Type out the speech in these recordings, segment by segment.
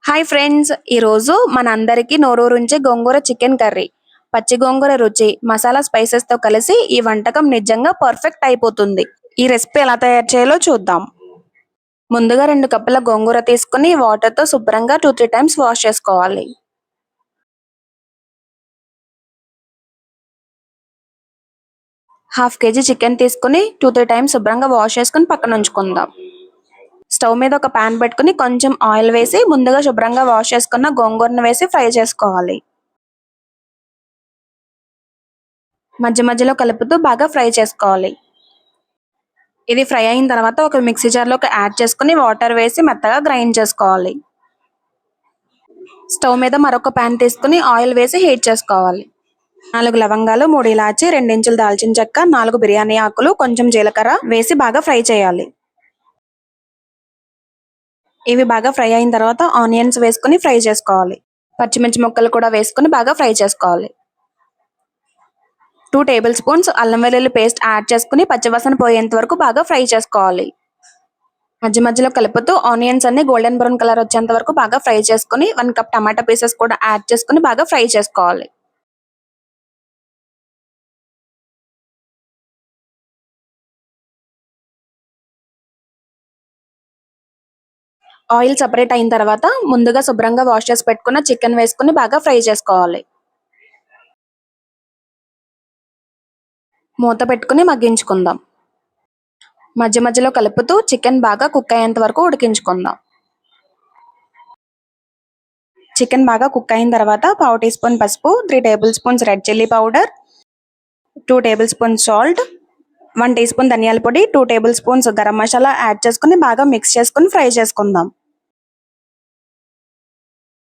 Hi friends, ఈరోజు మనందరికీ నోరూరించే గోంగూర chicken curry. పచ్చి గోంగూర రుచి మసాలా స్పైసెస్ తో కలిసి ఈ వంటకం నిజంగా పర్ఫెక్ట్ అయిపోతుంది. ఈ రెసిపీ ఎలా తయారు చేయాలో చూద్దాం. ముందుగా 2 కప్పుల గోంగూర తీసుకుని వాటర్ తో శుభ్రంగా 2-3 టైమ్స్ వాష్ చేసుకోవాలి. హాఫ్ కేజీ చికెన్ తీసుకుని 2-3 టైమ్స్ శుభ్రంగా వాష్ చేసుకుని పక్కన ఉంచుకుందాం. స్టవ్ మీద ఒక పాన్ పెట్టుకుని కొంచెం ఆయిల్ వేసి ముందుగా శుభ్రంగా వాష్ చేసుకున్న గోంగూరను వేసి ఫ్రై చేసుకోవాలి. మధ్య మధ్యలో కలుపుతూ బాగా ఫ్రై చేసుకోవాలి. ఇది ఫ్రై అయిన తర్వాత ఒక మిక్సీ జార్లోకి యాడ్ చేసుకుని వాటర్ వేసి మెత్తగా గ్రైండ్ చేసుకోవాలి. స్టవ్ మీద మరొక పాన్ తీసుకుని ఆయిల్ వేసి హీట్ చేసుకోవాలి. 4 లవంగాలు, 3 ఇలాచి, 2 ఇంచుల దాల్చిన చెక్క, 4 బిర్యానీ ఆకులు, కొంచెం జీలకర్ర వేసి బాగా ఫ్రై చేయాలి. ఇవి బాగా ఫ్రై అయిన తర్వాత ఆనియన్స్ వేసుకుని ఫ్రై చేసుకోవాలి. పచ్చిమిర్చి ముక్కలు కూడా వేసుకుని బాగా ఫ్రై చేసుకోవాలి. 2 టేబుల్ స్పూన్స్ అల్లం వెల్లుల్లి పేస్ట్ యాడ్ చేసుకుని పచ్చివాసన పోయేంత వరకు బాగా ఫ్రై చేసుకోవాలి. మధ్య మధ్యలో కలుపుతూ ఆనియన్స్ అన్ని గోల్డెన్ బ్రౌన్ కలర్ వచ్చేంత వరకు బాగా ఫ్రై చేసుకుని 1 కప్ టమాటా పీసెస్ కూడా యాడ్ చేసుకుని బాగా ఫ్రై చేసుకోవాలి. ఆయిల్ సెపరేట్ అయిన తర్వాత ముందుగా శుభ్రంగా వాష్ చేసి పెట్టుకున్న చికెన్ వేసుకుని బాగా ఫ్రై చేసుకోవాలి. మూత పెట్టుకుని మగ్గించుకుందాం. మధ్య మధ్యలో కలుపుతూ చికెన్ బాగా కుక్ అయ్యేంత వరకు ఉడికించుకుందాం. చికెన్ బాగా కుక్ అయిన తర్వాత పావు టీ స్పూన్ పసుపు, 3 tablespoons red chilli powder, 2 tablespoons salt, 1 teaspoon ధనియాల పొడి, 2 tablespoons garam masala add చేసుకుని బాగా మిక్స్ చేసుకుని ఫ్రై చేసుకుందాం.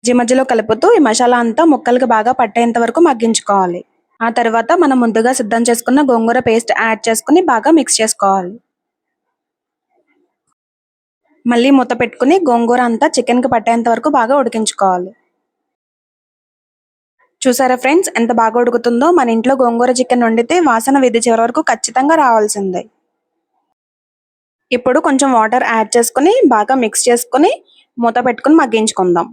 మధ్య మధ్యలో కలుపుతూ ఈ మసాలా అంతా ముక్కలకు బాగా పట్టేంత వరకు మగ్గించుకోవాలి. ఆ తర్వాత మనం ముందుగా సిద్ధం చేసుకున్న గోంగూర పేస్ట్ యాడ్ చేసుకుని బాగా మిక్స్ చేసుకోవాలి. మళ్ళీ మూత పెట్టుకుని గోంగూర అంతా చికెన్కి పట్టేంత వరకు బాగా ఉడికించుకోవాలి. చూసారా ఫ్రెండ్స్, ఎంత బాగా ఉడుకుతుందో. మన ఇంట్లో గోంగూర చికెన్ వండితే వాసన వీధి చివరి వరకు ఖచ్చితంగా రావాల్సిందే. ఇప్పుడు కొంచెం వాటర్ యాడ్ చేసుకుని బాగా మిక్స్ చేసుకుని మూత పెట్టుకుని మగ్గించుకుందాం.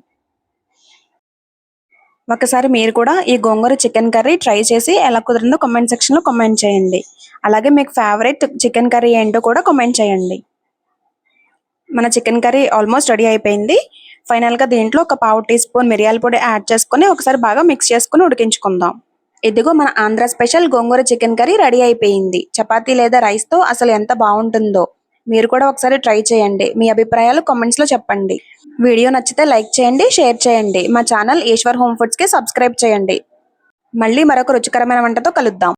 ఒకసారి మీరు కూడా ఈ గోంగూర చికెన్ కర్రీ ట్రై చేసి ఎలా కుదిరిందో కామెంట్ సెక్షన్లో కామెంట్ చేయండి. అలాగే మీకు ఫేవరెట్ చికెన్ కర్రీ ఏంటో కూడా కామెంట్ చేయండి. మన చికెన్ కర్రీ ఆల్మోస్ట్ రెడీ అయిపోయింది. ఫైనల్గా దీంట్లో ఒక పావు టీ స్పూన్ మిరియాల పొడి యాడ్ చేసుకుని ఒకసారి బాగా మిక్స్ చేసుకుని ఉడికించుకుందాం. ఇదిగో మన ఆంధ్ర స్పెషల్ గోంగూర చికెన్ కర్రీ రెడీ అయిపోయింది. చపాతీ లేదా రైస్తో అసలు ఎంత బాగుంటుందో. మీరు కూడా ఒకసారి ట్రై చేయండి. మీ అభిప్రాయాలు కామెంట్స్లో చెప్పండి. వీడియో నచ్చితే లైక్ చేయండి, షేర్ చేయండి. మా ఛానల్ ఈశ్వర్ హోమ్ ఫుడ్స్కి సబ్స్క్రైబ్ చేయండి. మళ్ళీ మరొక రుచికరమైన వంటతో కలుద్దాం.